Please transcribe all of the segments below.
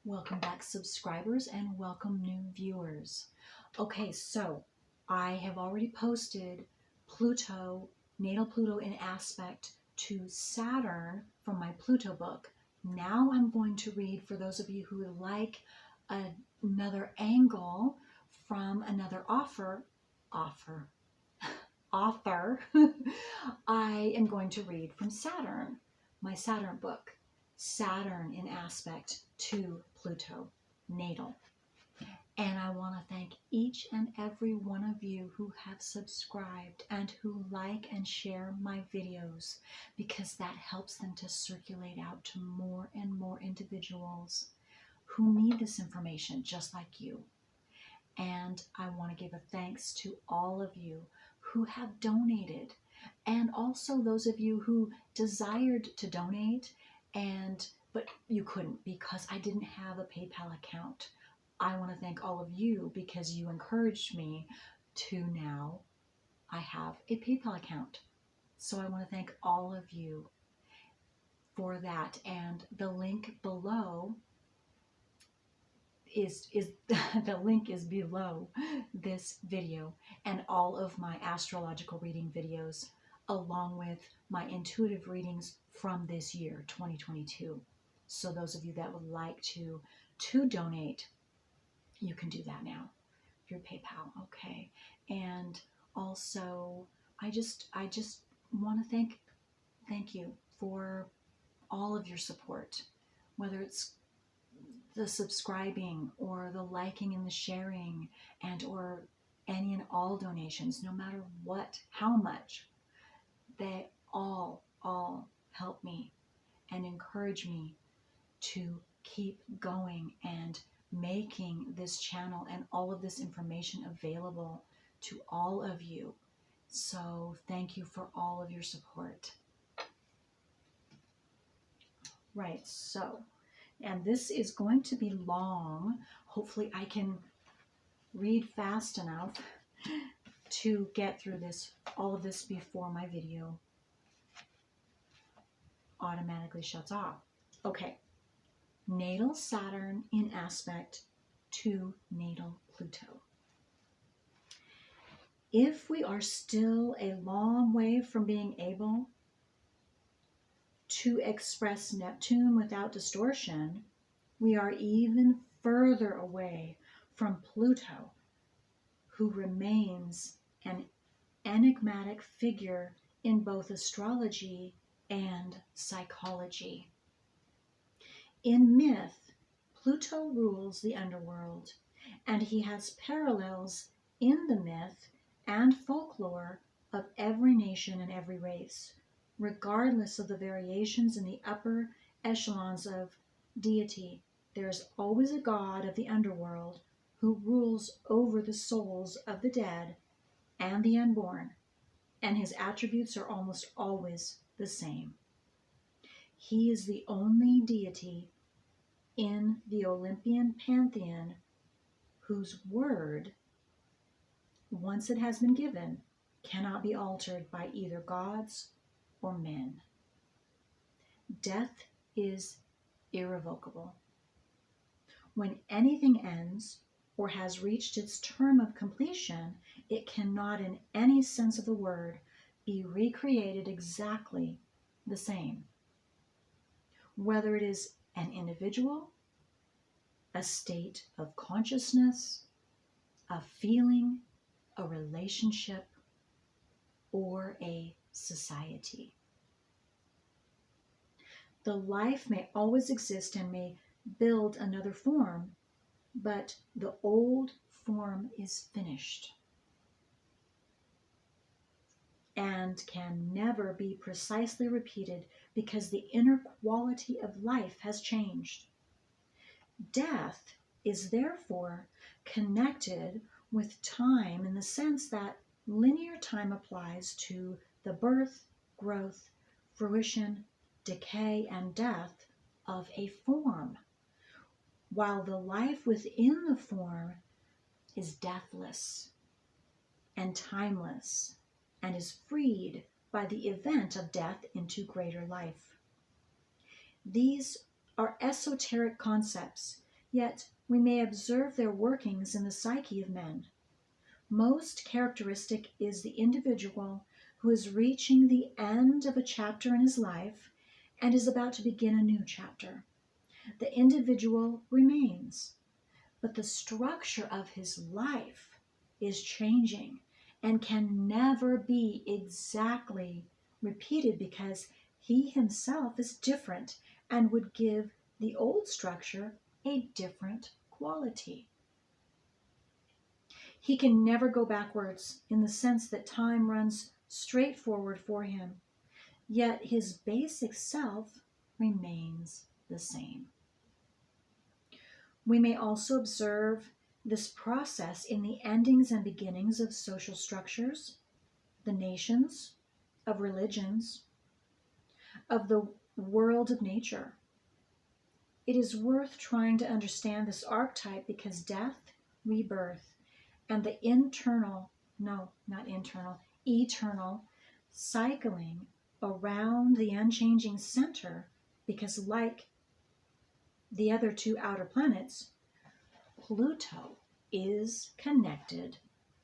Welcome back, subscribers, and welcome new viewers. Okay, so I have already posted Pluto, natal Pluto in aspect to Saturn from my Pluto book. Now I'm going to read, for those of you who would like another angle from another author, I am going to read from Saturn, my Saturn book, Saturn in aspect to Pluto, natal. And I want to thank each and every one of you who have subscribed and who like and share my videos, because that helps them to circulate out to more and more individuals who need this information just like you. And I want to give a thanks to all of you who have donated, and also those of you who desired to donate but you couldn't because I didn't have a PayPal account. I want to thank all of you because you encouraged me to now I have a PayPal account. So I want to thank all of you for that. And the link below is the link is below this video, and all of my astrological reading videos, along with my intuitive readings from this year, 2022. So those of you that would like to donate, you can do that now through PayPal. Okay. And also I just want to thank you for all of your support, whether it's the subscribing or the liking and the sharing and or any and all donations, no matter what, how much, they all help me and encourage me to keep going and making this channel and all of this information available to all of you. So thank you for all of your support. Right, so, and this is going to be long. Hopefully I can read fast enough to get through all of this before my video automatically shuts off. Okay. Natal Saturn in aspect to natal Pluto. If we are still a long way from being able to express Neptune without distortion, we are even further away from Pluto, who remains an enigmatic figure in both astrology and psychology. In myth, Pluto rules the underworld, and he has parallels in the myth and folklore of every nation and every race, regardless of the variations in the upper echelons of deity. There is always a god of the underworld who rules over the souls of the dead and the unborn, and his attributes are almost always the same. He is the only deity in the Olympian pantheon whose word, once it has been given, cannot be altered by either gods or men. Death is irrevocable. When anything ends or has reached its term of completion, it cannot, in any sense of the word, be recreated exactly the same. Whether it is an individual, a state of consciousness, a feeling, a relationship, or a society. The life may always exist and may build another form, but the old form is finished and can never be precisely repeated because the inner quality of life has changed. Death is therefore connected with time in the sense that linear time applies to the birth, growth, fruition, decay, and death of a form, while the life within the form is deathless and timeless and is freed by the event of death into greater life. These are esoteric concepts Yet we may observe their workings in the psyche of men. Most characteristic is the individual who is reaching the end of a chapter in his life and is about to begin a new chapter. The individual remains, but the structure of his life is changing and can never be exactly repeated because he himself is different and would give the old structure a different quality. He can never go backwards in the sense that time runs straight forward for him, yet his basic self remains the same. We may also observe this process in the endings and beginnings of social structures, the nations, of religions, of the world of nature. It is worth trying to understand this archetype because death, rebirth, and the eternal cycling around the unchanging center, because like the other two outer planets, Pluto is connected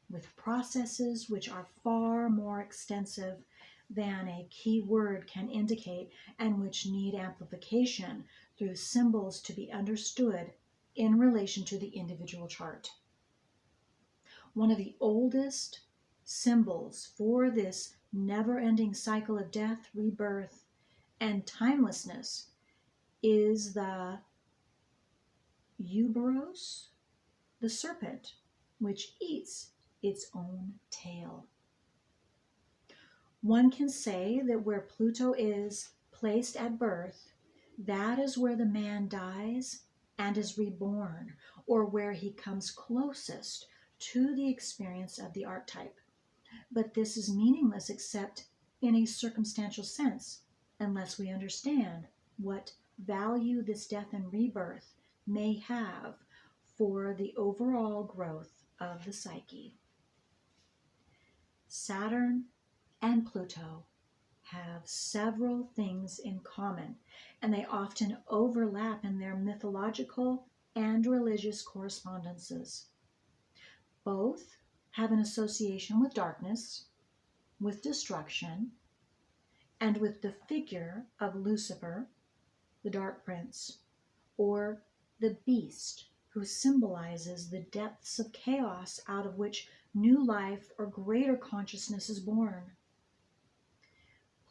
with processes which are far more extensive than a key word can indicate and which need amplification through symbols to be understood in relation to the individual chart. One of the oldest symbols for this never-ending cycle of death, rebirth, and timelessness is the Uberos, the serpent, which eats its own tail. One can say that where Pluto is placed at birth, that is where the man dies and is reborn, or where he comes closest to the experience of the archetype. But this is meaningless except in a circumstantial sense, unless we understand what value this death and rebirth may have for the overall growth of the psyche. Saturn and Pluto have several things in common, and they often overlap in their mythological and religious correspondences. Both have an association with darkness, with destruction, and with the figure of Lucifer, the Dark Prince, or the beast, who symbolizes the depths of chaos out of which new life or greater consciousness is born.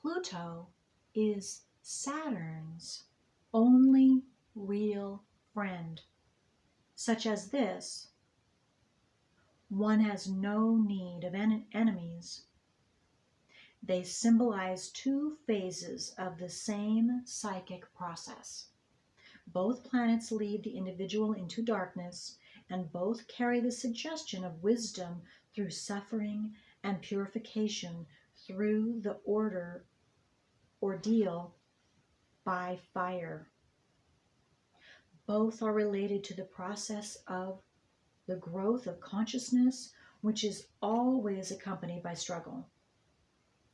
Pluto is Saturn's only real friend. Such as this, one has no need of enemies. They symbolize two phases of the same psychic process. Both planets lead the individual into darkness, and both carry the suggestion of wisdom through suffering and purification through the ordeal by fire. Both are related to the process of the growth of consciousness, which is always accompanied by struggle.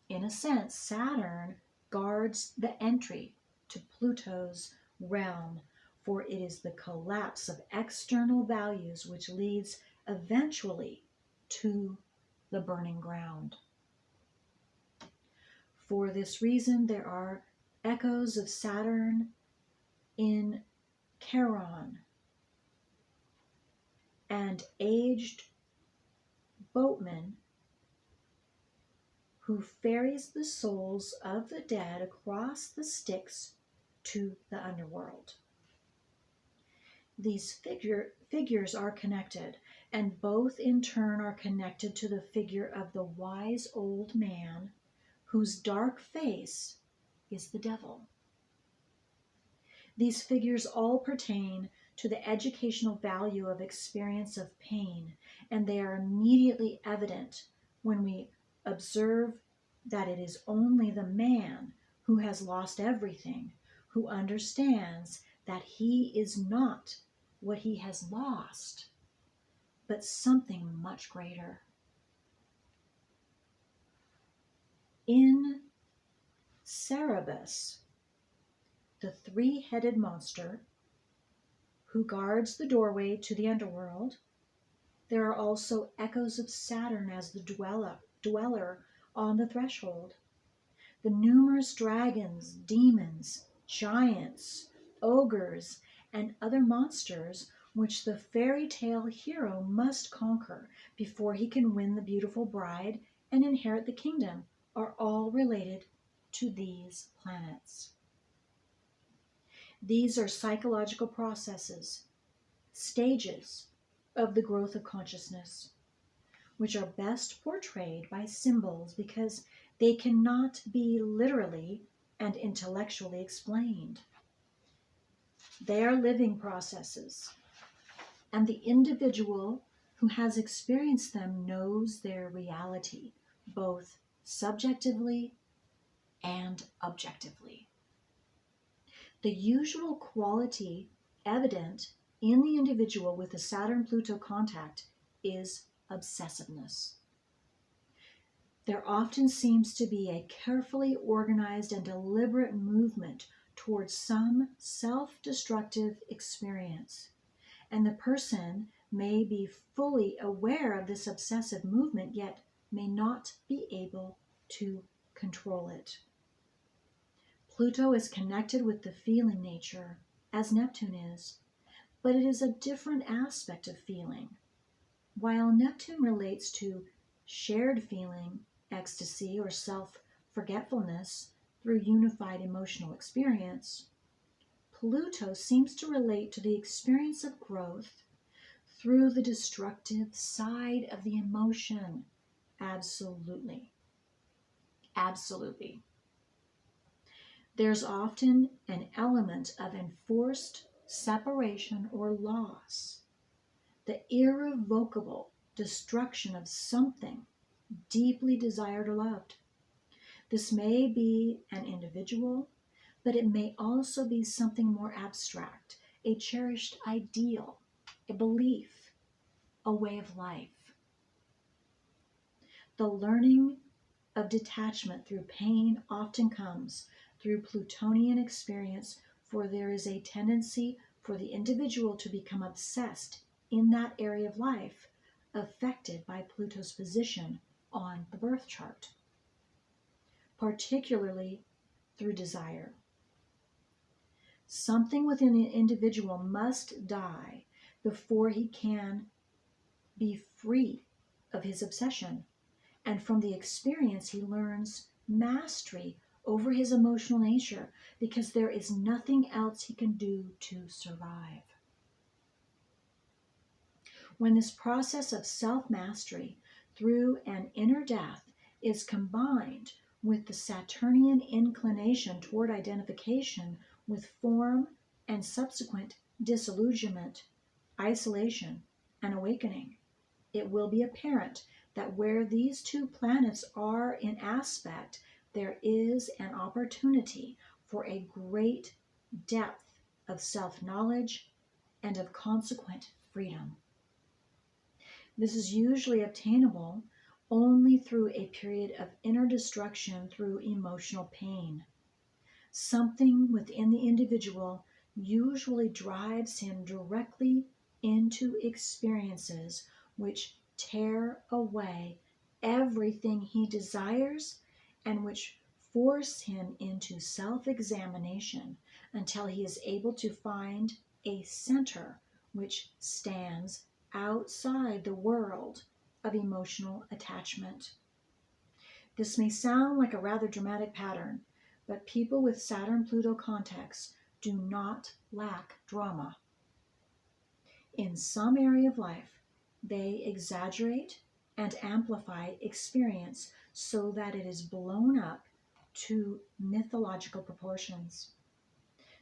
In a sense, Saturn guards the entry to Pluto's realm, for it is the collapse of external values which leads eventually to the burning ground. For this reason, there are echoes of Saturn in Charon, and aged boatman who ferries the souls of the dead across the Styx to the underworld. These figures are connected, and both in turn are connected to the figure of the wise old man whose dark face is the devil. These figures all pertain to the educational value of experience of pain, and they are immediately evident when we observe that it is only the man who has lost everything who understands that he is not what he has lost, but something much greater. In Cerberus, the three-headed monster, who guards the doorway to the underworld. There are also echoes of Saturn as the dweller on the threshold. The numerous dragons, demons, giants, ogres, and other monsters which the fairy tale hero must conquer before he can win the beautiful bride and inherit the kingdom are all related to these planets. These are psychological processes, stages of the growth of consciousness, which are best portrayed by symbols because they cannot be literally and intellectually explained. They are living processes, and the individual who has experienced them knows their reality, both subjectively and objectively. The usual quality evident in the individual with the Saturn-Pluto contact is obsessiveness. There often seems to be a carefully organized and deliberate movement towards some self-destructive experience, and the person may be fully aware of this obsessive movement, yet may not be able to control it. Pluto is connected with the feeling nature, as Neptune is, but it is a different aspect of feeling. While Neptune relates to shared feeling, ecstasy, or self-forgetfulness through unified emotional experience, Pluto seems to relate to the experience of growth through the destructive side of the emotion. Absolutely. Absolutely. There's often an element of enforced separation or loss, the irrevocable destruction of something deeply desired or loved. This may be an individual, but it may also be something more abstract, a cherished ideal, a belief, a way of life. The learning of detachment through pain often comes through Plutonian experience, for there is a tendency for the individual to become obsessed in that area of life affected by Pluto's position on the birth chart, particularly through desire. Something within the individual must die before he can be free of his obsession, and from the experience he learns mastery over his emotional nature, because there is nothing else he can do to survive. When this process of self-mastery through an inner death is combined with the Saturnian inclination toward identification with form and subsequent disillusionment, isolation, and awakening, it will be apparent that where these two planets are in aspect, there is an opportunity for a great depth of self-knowledge and of consequent freedom. This is usually obtainable only through a period of inner destruction through emotional pain. Something within the individual usually drives him directly into experiences which tear away everything he desires and which force him into self-examination until he is able to find a center which stands outside the world of emotional attachment. This may sound like a rather dramatic pattern, but people with Saturn-Pluto contacts do not lack drama. In some area of life, they exaggerate and amplify experience so that it is blown up to mythological proportions.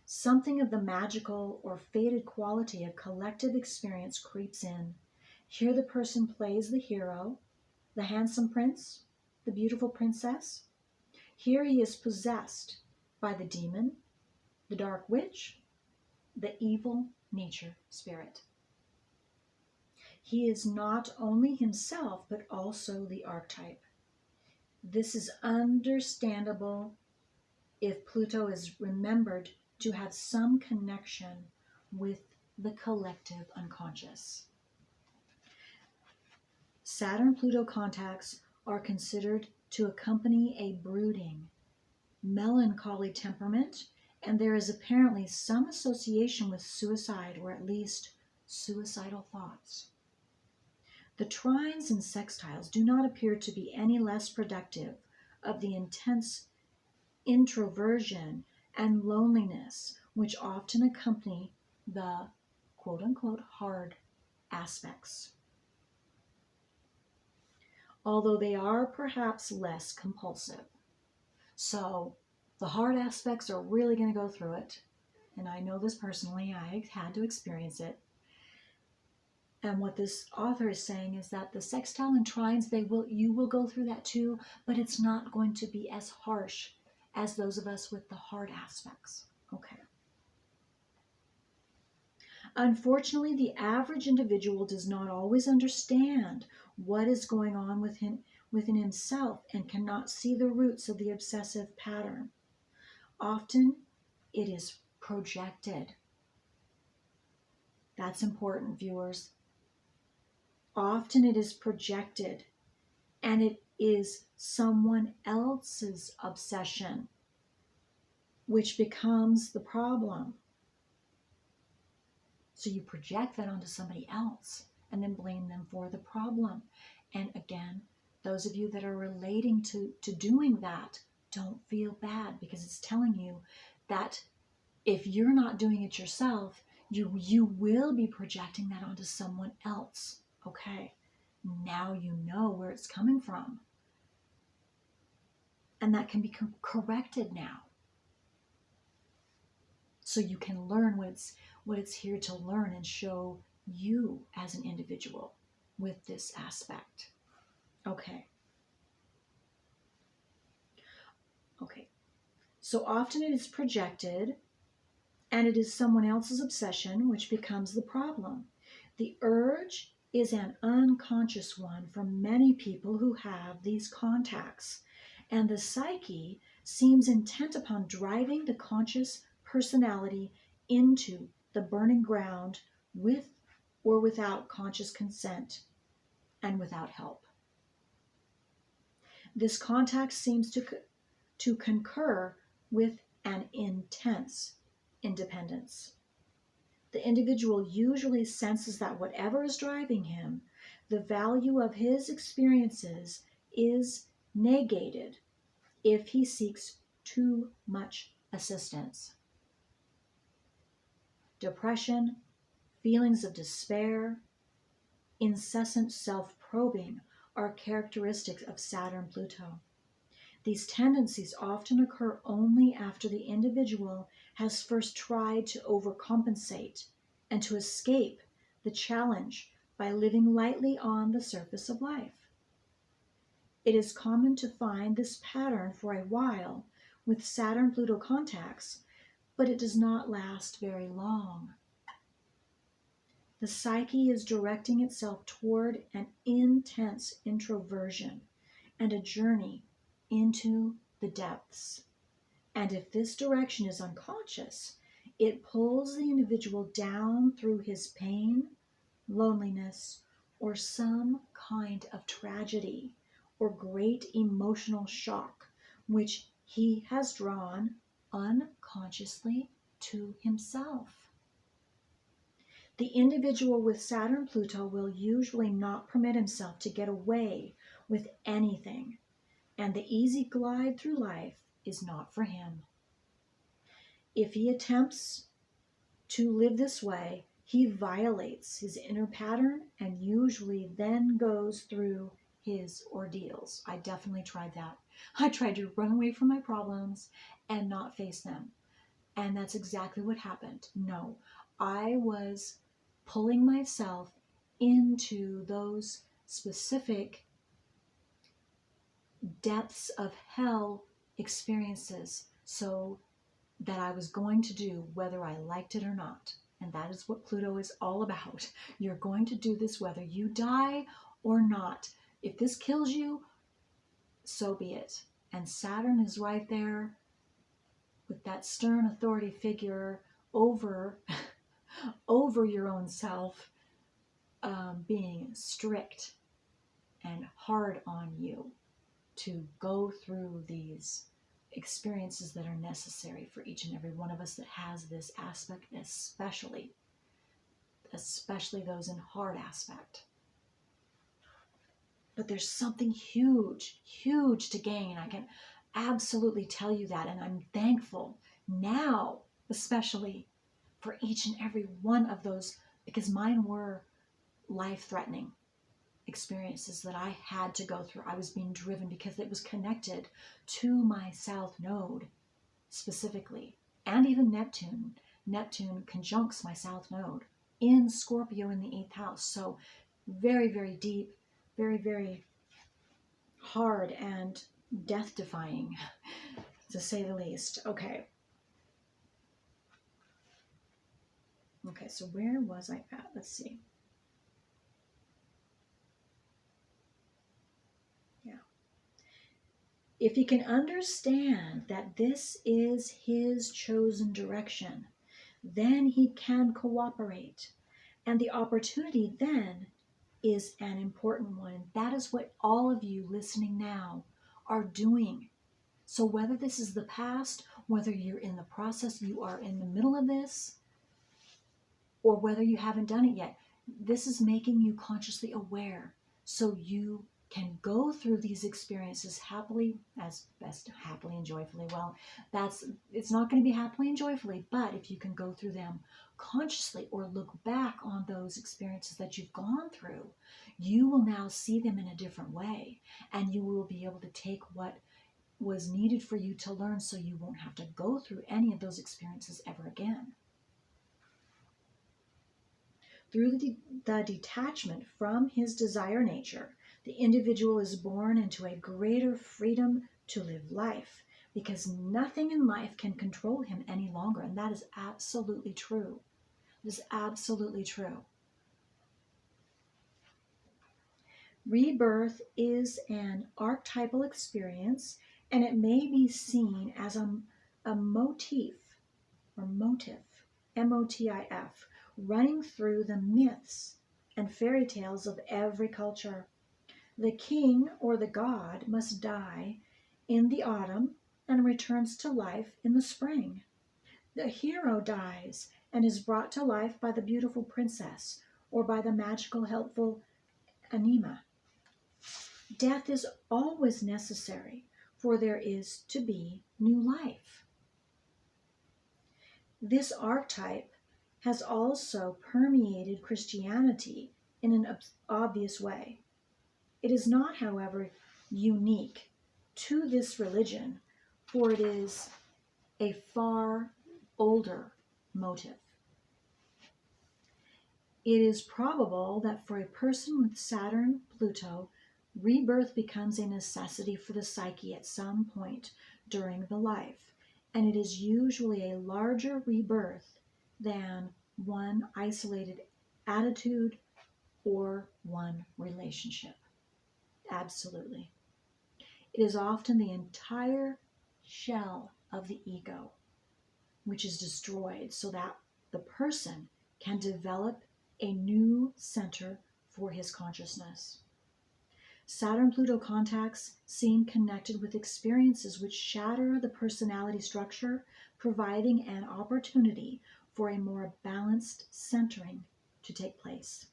Something of the magical or fated quality of collective experience creeps in. Here the person plays the hero, the handsome prince, the beautiful princess. Here he is possessed by the demon, the dark witch, the evil nature spirit. He is not only himself, but also the archetype. This is understandable if Pluto is remembered to have some connection with the collective unconscious. Saturn-Pluto contacts are considered to accompany a brooding, melancholy temperament, and there is apparently some association with suicide, or at least suicidal thoughts. The trines and sextiles do not appear to be any less productive of the intense introversion and loneliness which often accompany the quote-unquote hard aspects, although they are perhaps less compulsive. So the hard aspects are really going to go through it, and I know this personally. I had to experience it. And what this author is saying is that the sextile and trines, you will go through that too, but it's not going to be as harsh as those of us with the hard aspects. Okay. Unfortunately, the average individual does not always understand what is going on within himself and cannot see the roots of the obsessive pattern. Often, it is projected. That's important, viewers. Often it is projected, and it is someone else's obsession, which becomes the problem. So you project that onto somebody else and then blame them for the problem. And again, those of you that are relating to doing that, don't feel bad, because it's telling you that if you're not doing it yourself, you will be projecting that onto someone else. Okay, now you know where it's coming from. And that can be corrected now. So you can learn what it's here to learn and show you as an individual with this aspect. Okay. So often it is projected, and it is someone else's obsession, which becomes the problem. The urge is an unconscious one for many people who have these contacts, and the psyche seems intent upon driving the conscious personality into the burning ground with or without conscious consent and without help. This contact seems to concur with an intense independence. The individual usually senses that whatever is driving him, the value of his experiences is negated if he seeks too much assistance. Depression, feelings of despair, incessant self-probing are characteristics of Saturn-Pluto. These tendencies often occur only after the individual has first tried to overcompensate and to escape the challenge by living lightly on the surface of life. It is common to find this pattern for a while with Saturn-Pluto contacts, but it does not last very long. The psyche is directing itself toward an intense introversion and a journey into the depths. And if this direction is unconscious, it pulls the individual down through his pain, loneliness, or some kind of tragedy or great emotional shock, which he has drawn unconsciously to himself. The individual with Saturn-Pluto will usually not permit himself to get away with anything, and the easy glide through life is not for him. If he attempts to live this way, he violates his inner pattern and usually then goes through his ordeals. I definitely tried that. I tried to run away from my problems and not face them. And that's exactly what happened. No, I was pulling myself into those specific depths of hell experiences so that I was going to do whether I liked it or not. And that is what Pluto is all about. You're going to do this whether you die or not. If this kills you, so be it. And Saturn is right there with that stern authority figure over over your own self being strict and hard on you to go through these experiences that are necessary for each and every one of us that has this aspect, especially those in hard aspect. But there's something huge, huge to gain. I can absolutely tell you that. And I'm thankful now, especially for each and every one of those, because mine were life-threatening experiences that I had to go through. I was being driven because it was connected to my South Node specifically, and even Neptune. Neptune conjuncts my South Node in Scorpio in the 8th house. So very, very deep, very, very hard and death-defying, to say the least. Okay, so where was I at? Let's see. If he can understand that this is his chosen direction, then he can cooperate. And the opportunity then is an important one. And that is what all of you listening now are doing. So whether this is the past, whether you're in the process, you are in the middle of this, or whether you haven't done it yet, this is making you consciously aware so you can go through these experiences happily, as best happily and joyfully. Well, it's not going to be happily and joyfully, but if you can go through them consciously or look back on those experiences that you've gone through, you will now see them in a different way, and you will be able to take what was needed for you to learn so you won't have to go through any of those experiences ever again. Through the detachment from his desire nature, the individual is born into a greater freedom to live life, because nothing in life can control him any longer. And that is absolutely true. It is absolutely true. Rebirth is an archetypal experience, and it may be seen as a motif, or motif, M-O-T-I-F, running through the myths and fairy tales of every culture. The king or the god must die in the autumn and returns to life in the spring. The hero dies and is brought to life by the beautiful princess or by the magical, helpful anima. Death is always necessary, for there is to be new life. This archetype has also permeated Christianity in an obvious way. It is not, however, unique to this religion, for it is a far older motive. It is probable that for a person with Saturn, Pluto, rebirth becomes a necessity for the psyche at some point during the life, and it is usually a larger rebirth than one isolated attitude or one relationship. Absolutely. It is often the entire shell of the ego which is destroyed so that the person can develop a new center for his consciousness. Saturn-Pluto contacts seem connected with experiences which shatter the personality structure, providing an opportunity for a more balanced centering to take place.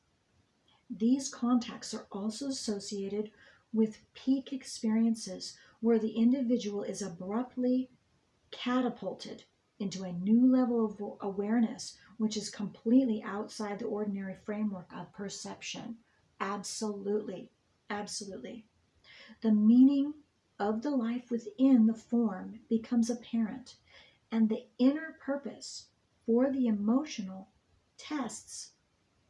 These contacts are also associated with peak experiences where the individual is abruptly catapulted into a new level of awareness, which is completely outside the ordinary framework of perception. Absolutely, absolutely. The meaning of the life within the form becomes apparent, and the inner purpose for the emotional tests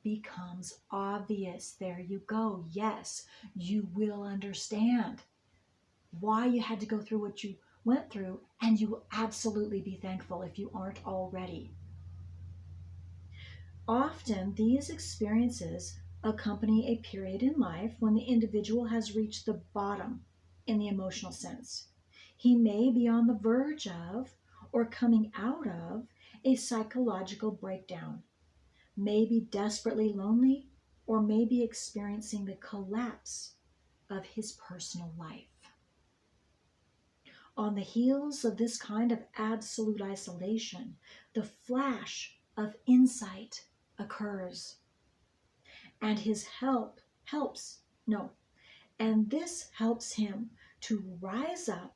becomes obvious. There you go. Yes, you will understand why you had to go through what you went through, and you will absolutely be thankful if you aren't already. Often, these experiences accompany a period in life when the individual has reached the bottom in the emotional sense. He may be on the verge of or coming out of a psychological breakdown. may be desperately lonely, or may be experiencing the collapse of his personal life. On the heels of this kind of absolute isolation, the flash of insight occurs, and this helps him to rise up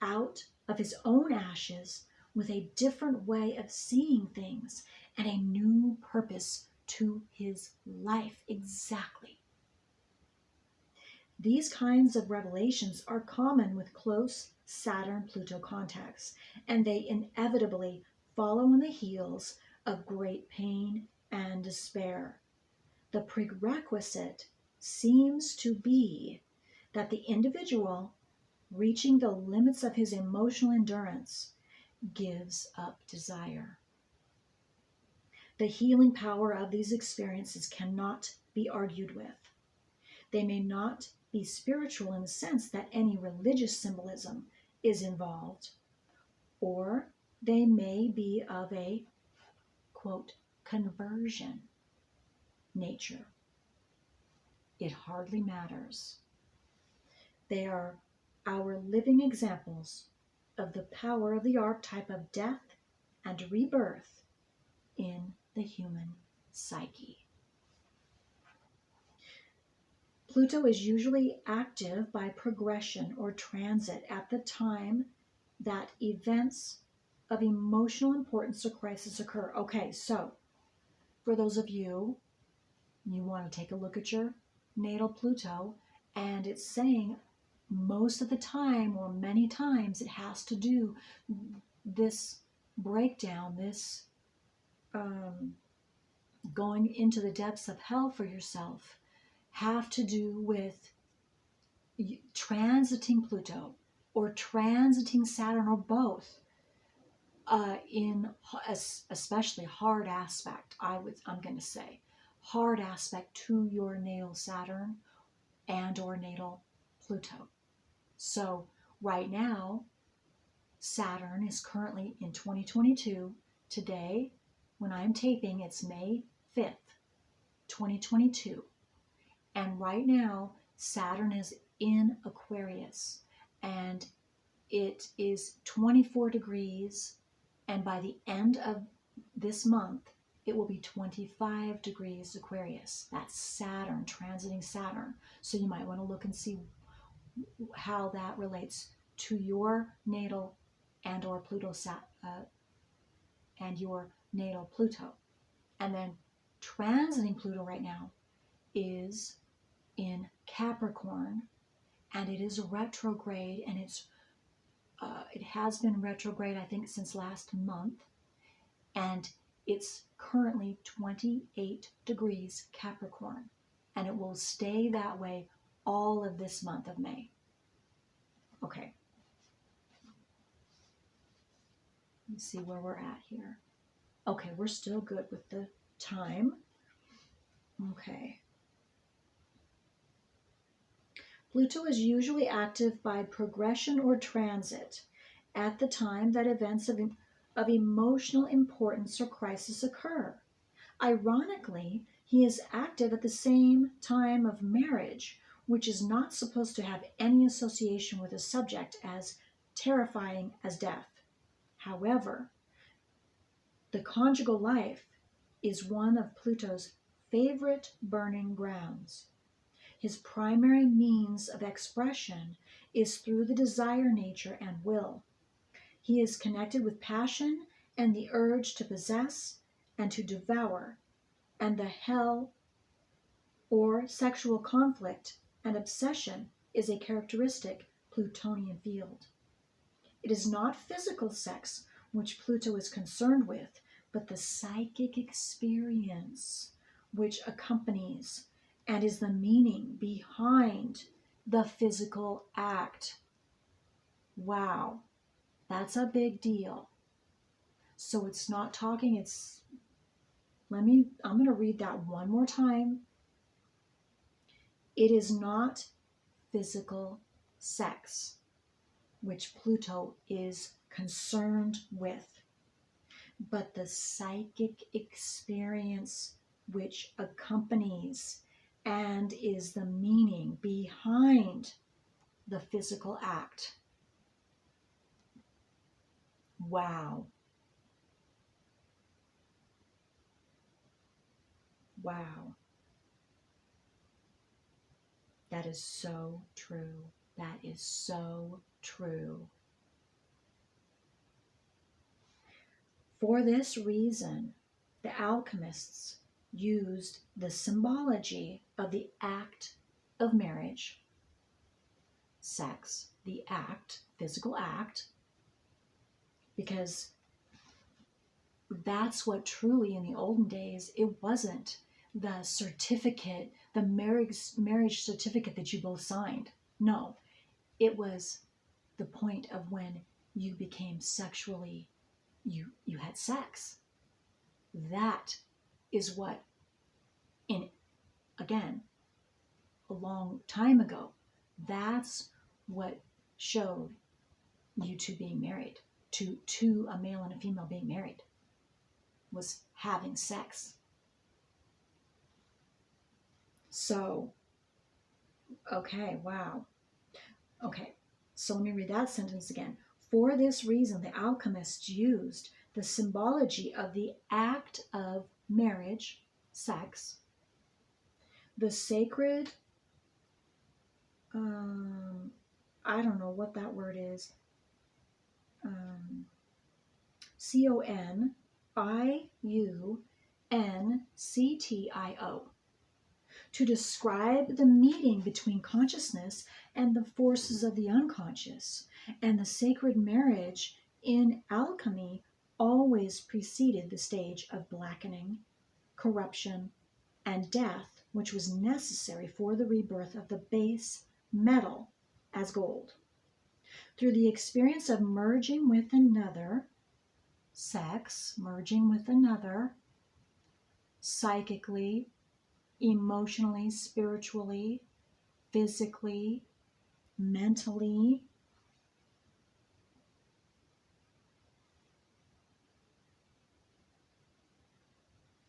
out of his own ashes with a different way of seeing things and a new purpose to his life. Exactly. These kinds of revelations are common with close Saturn-Pluto contacts, and they inevitably follow on the heels of great pain and despair. The prerequisite seems to be that the individual, reaching the limits of his emotional endurance, gives up desire. The healing power of these experiences cannot be argued with. They may not be spiritual in the sense that any religious symbolism is involved, or they may be of a, quote, conversion nature. It hardly matters. They are our living examples of the power of the archetype of death and rebirth in the human psyche. Pluto is usually active by progression or transit at the time that events of emotional importance or crisis occur. Okay, so for those of you want to take a look at your natal Pluto, and it's saying most of the time or many times it has to do this breakdown, this going into the depths of hell for yourself, have to do with transiting Pluto or transiting Saturn or both in especially hard aspect, I'm going to say hard aspect to your natal Saturn and or natal Pluto. So right now, Saturn is currently in 2022. Today, when I'm taping, it's May 5th, 2022. And right now, Saturn is in Aquarius, and it is 24 degrees, and by the end of this month, it will be 25 degrees Aquarius. That's Saturn, transiting Saturn. So you might want to look and see how that relates to your natal and or Pluto and your natal Pluto. And then transiting Pluto right now is in Capricorn, and it is retrograde, and it has been retrograde, I think, since last month, and it's currently 28 degrees Capricorn, and it will stay that way all of this month of May. Okay. Let's see where we're at here. Okay, we're still good with the time. Okay. Pluto is usually active by progression or transit at the time that events of emotional importance or crisis occur. Ironically, he is active at the same time of marriage, which is not supposed to have any association with a subject as terrifying as death. However, the conjugal life is one of Pluto's favorite burning grounds. His primary means of expression is through the desire nature and will. He is connected with passion and the urge to possess and to devour, and the hell or sexual conflict and obsession is a characteristic Plutonian field. It is not physical sex which Pluto is concerned with, but the psychic experience which accompanies and is the meaning behind the physical act. Wow, that's a big deal. So it's not talking, I'm going to read that one more time. It is not physical sex which Pluto is concerned with. but the psychic experience which accompanies and is the meaning behind the physical act. Wow. Wow. That is so true. That is so true. For this reason, the alchemists used the symbology of the act of marriage, sex, the act, physical act, because that's what truly in the olden days, it wasn't the certificate, the marriage certificate that you both signed. No, it was the point of when you became sexually, you had sex. That is what, in again, a long time ago, that's what showed you two being married, to a male and a female being married, was having sex. So, okay, wow. Okay, so let me read that sentence again. For this reason, the alchemists used the symbology of the act of marriage, sex, the sacred, I don't know what that word is, CONIUNCTIO, to describe the meeting between consciousness and the forces of the unconscious. And the sacred marriage in alchemy always preceded the stage of blackening, corruption, and death, which was necessary for the rebirth of the base metal as gold. Through the experience of merging with another, sex, merging with another, psychically, emotionally, spiritually, physically, mentally,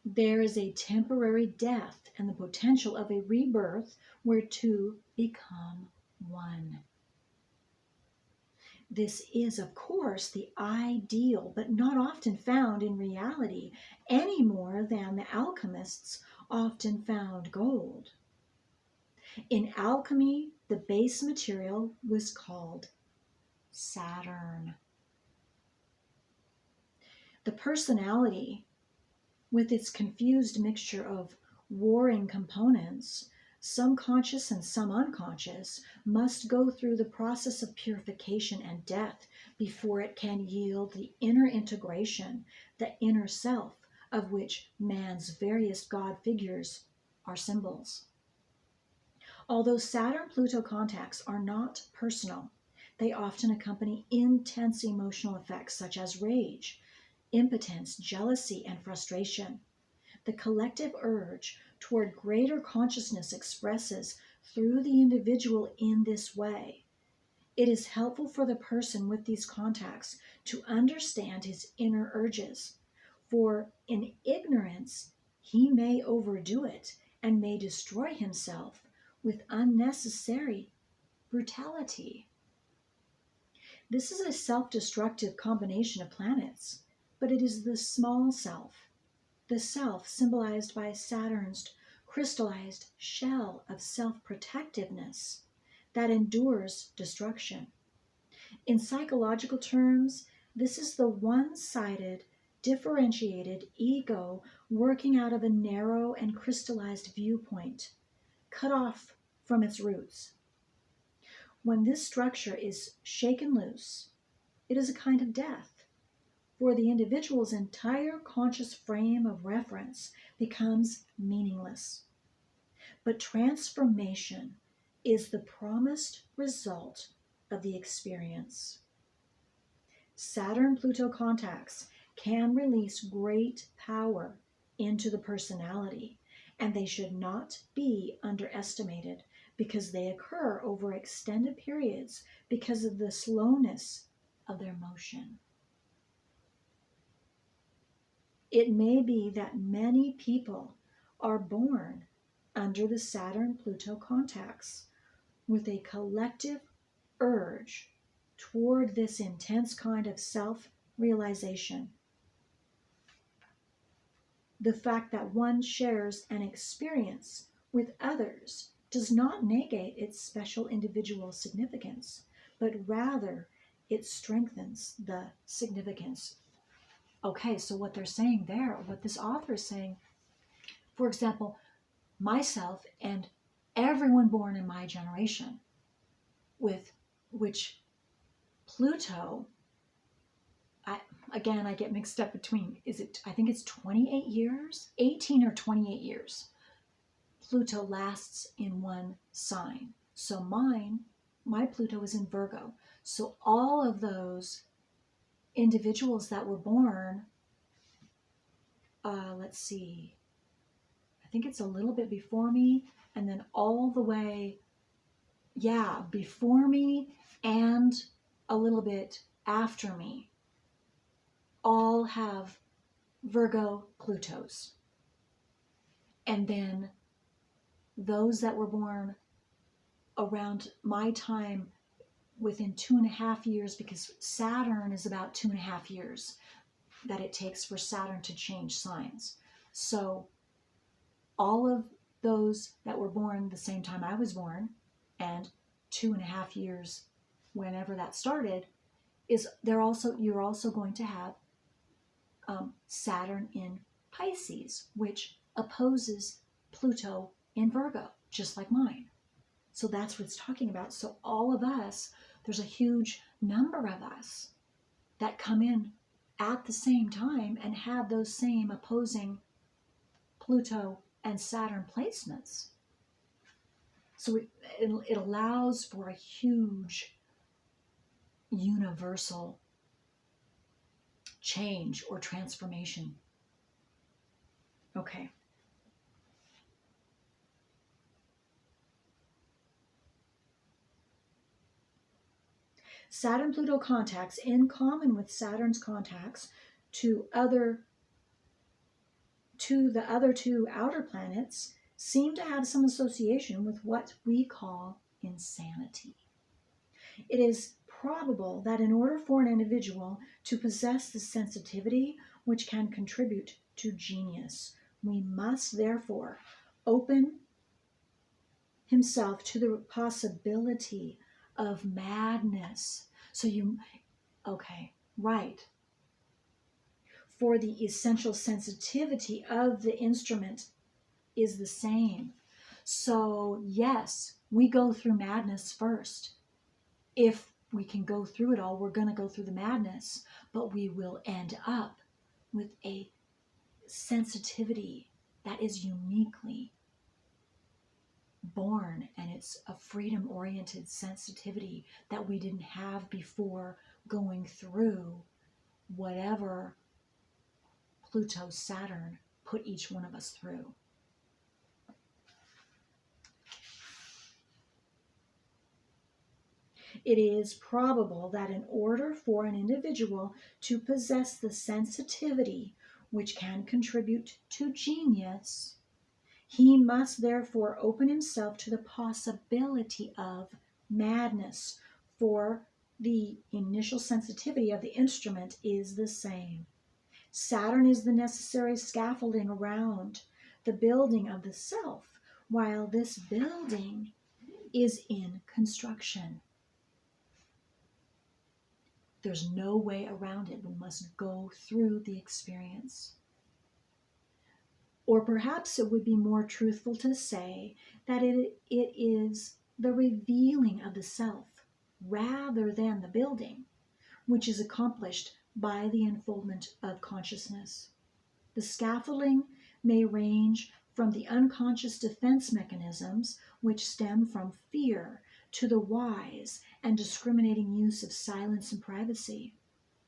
there is a temporary death and the potential of a rebirth where two become one. This is, of course, the ideal, but not often found in reality any more than the alchemists often found gold. In alchemy, the base material was called Saturn. The personality, with its confused mixture of warring components, some conscious and some unconscious, must go through the process of purification and death before it can yield the inner integration, the inner self, of which man's various God figures are symbols. Although Saturn-Pluto contacts are not personal, they often accompany intense emotional effects such as rage, impotence, jealousy, and frustration. The collective urge toward greater consciousness expresses through the individual in this way. It is helpful for the person with these contacts to understand his inner urges, for in ignorance he may overdo it and may destroy himself with unnecessary brutality. This is a self-destructive combination of planets, but it is the small self, the self symbolized by Saturn's crystallized shell of self-protectiveness, that endures destruction. In psychological terms, this is the one-sided, differentiated ego working out of a narrow and crystallized viewpoint, cut off from its roots. When this structure is shaken loose, it is a kind of death, for the individual's entire conscious frame of reference becomes meaningless. But transformation is the promised result of the experience. Saturn-Pluto contacts can release great power into the personality, and they should not be underestimated because they occur over extended periods because of the slowness of their motion. It may be that many people are born under the Saturn-Pluto contacts with a collective urge toward this intense kind of self-realization. The fact that one shares an experience with others does not negate its special individual significance, but rather it strengthens the significance. Okay, so what they're saying there, what this author is saying, for example, myself and everyone born in my generation, with which Pluto, I get mixed up between, I think it's 28 years, 18 or 28 years. Pluto lasts in one sign. So my Pluto is in Virgo. So all of those individuals that were born, let's see, I think it's a little bit before me, and then all the way, before me and a little bit after me, all have Virgo Plutos. And then those that were born around my time within 2.5 years, because Saturn is about 2.5 years that it takes for Saturn to change signs. So all of those that were born the same time I was born, and 2.5 years whenever that started, you're also going to have Saturn in Pisces, which opposes Pluto in Virgo, just like mine. So that's what it's talking about. So all of us, there's a huge number of us that come in at the same time and have those same opposing Pluto and Saturn placements. So it allows for a huge universal change or transformation. Okay. Saturn-Pluto contacts, in common with Saturn's contacts to the other two outer planets, seem to have some association with what we call insanity. It is probable that in order for an individual to possess the sensitivity which can contribute to genius, we must therefore open himself to the possibility of madness. For the essential sensitivity of the instrument is the same. So yes, we go through madness first. If we can go through it all, we're going to go through the madness, but we will end up with a sensitivity that is uniquely born, and it's a freedom-oriented sensitivity that we didn't have before going through whatever Pluto, Saturn put each one of us through. It is probable that in order for an individual to possess the sensitivity which can contribute to genius, he must therefore open himself to the possibility of madness, for the initial sensitivity of the instrument is the same. Saturn is the necessary scaffolding around the building of the self, while this building is in construction. There's no way around it. We must go through the experience. Or perhaps it would be more truthful to say that it is the revealing of the self rather than the building, which is accomplished by the unfoldment of consciousness. The scaffolding may range from the unconscious defense mechanisms which stem from fear to the wise and discriminating use of silence and privacy.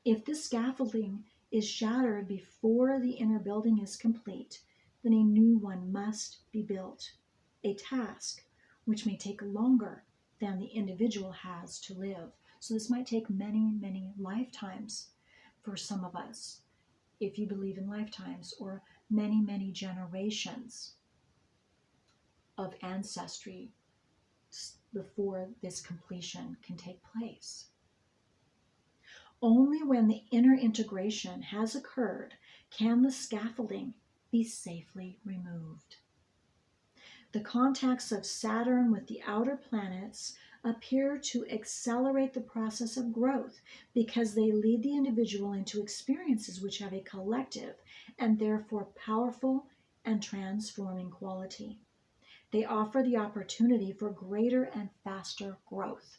If the scaffolding is shattered before the inner building is complete, then a new one must be built, a task which may take longer than the individual has to live. So this might take many, many lifetimes for some of us. if you believe in lifetimes or many, many generations of ancestry before this completion can take place. Only when the inner integration has occurred can the scaffolding be safely removed. The contacts of Saturn with the outer planets appear to accelerate the process of growth because they lead the individual into experiences which have a collective and therefore powerful and transforming quality. They offer the opportunity for greater and faster growth.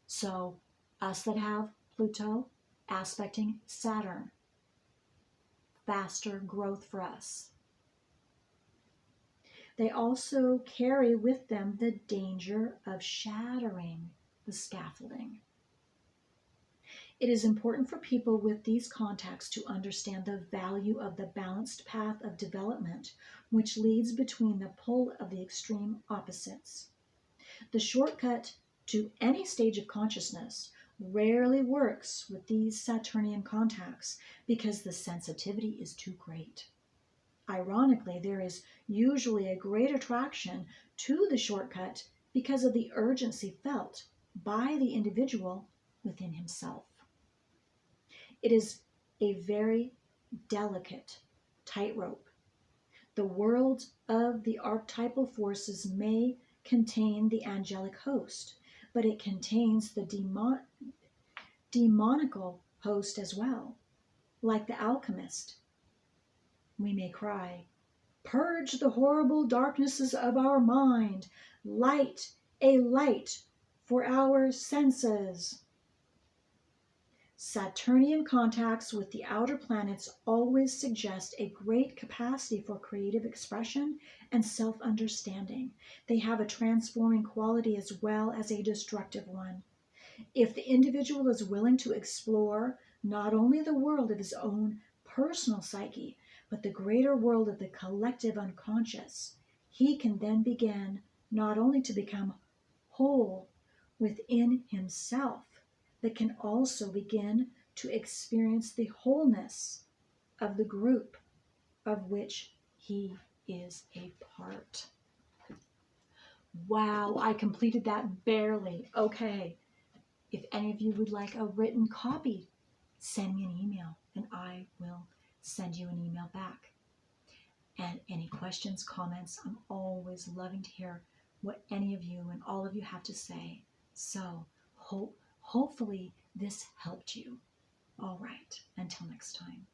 So, us that have Pluto aspecting Saturn, faster growth for us. They also carry with them the danger of shattering the scaffolding. It is important for people with these contacts to understand the value of the balanced path of development, which leads between the pull of the extreme opposites. The shortcut to any stage of consciousness rarely works with these Saturnian contacts because the sensitivity is too great. Ironically, there is usually a great attraction to the shortcut because of the urgency felt by the individual within himself. It is a very delicate tightrope. The world of the archetypal forces may contain the angelic host, but it contains the demonical host as well. Like the alchemist, we may cry, "Purge the horrible darknesses of our mind, light, a light for our senses." Saturnian contacts with the outer planets always suggest a great capacity for creative expression and self-understanding. They have a transforming quality as well as a destructive one. If the individual is willing to explore not only the world of his own personal psyche, but the greater world of the collective unconscious, he can then begin not only to become whole within himself, but can also begin to experience the wholeness of the group of which he is a part. Wow, I completed that barely. Okay, if any of you would like a written copy, send me an email and I will send you an email back. And any questions, comments, I'm always loving to hear what any of you and all of you have to say. So hopefully this helped you. All right, until next time.